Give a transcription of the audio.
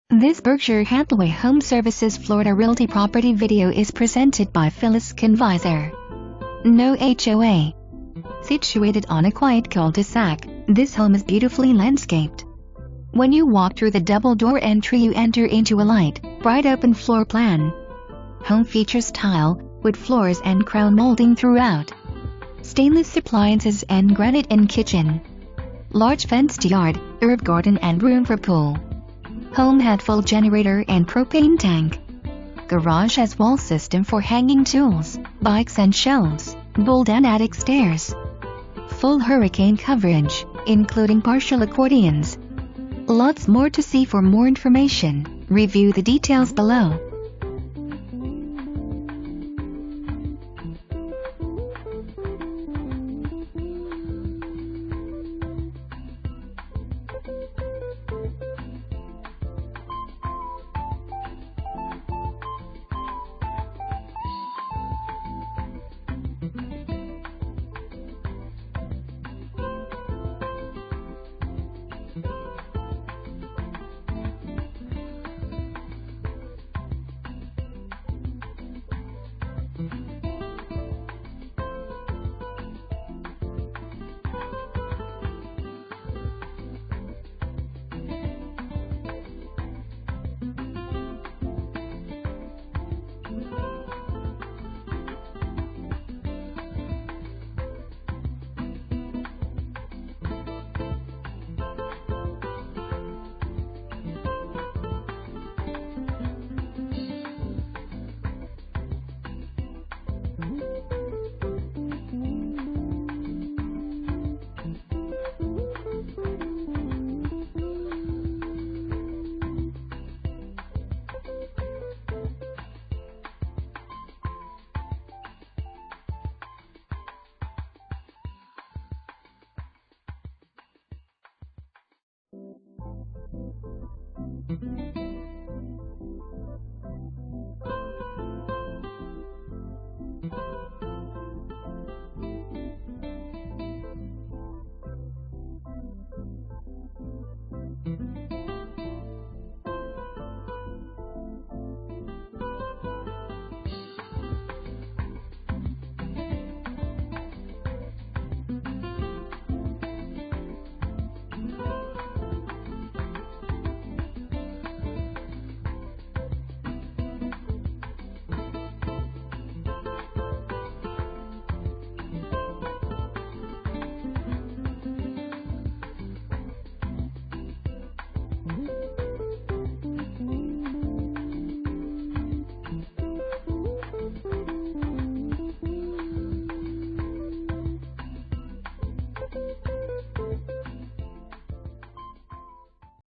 This Berkshire Hathaway HomeServices Florida Realty property video is presented by Phyllis Conviser. No HOA. Situated on a quiet cul-de-sac, this home is beautifully landscaped. When you walk through the double-door entry, you enter into a light, bright open floor plan. Home features tile, wood floors and crown molding throughout. Stainless appliances and granite in kitchen. Large fenced yard, herb garden and room for pool. Home had full generator and propane tank. Garage has wall system for hanging tools, bikes and shelves, bold and attic stairs. Full hurricane coverage, including partial accordions. Lots more to see. For more information, review the details below.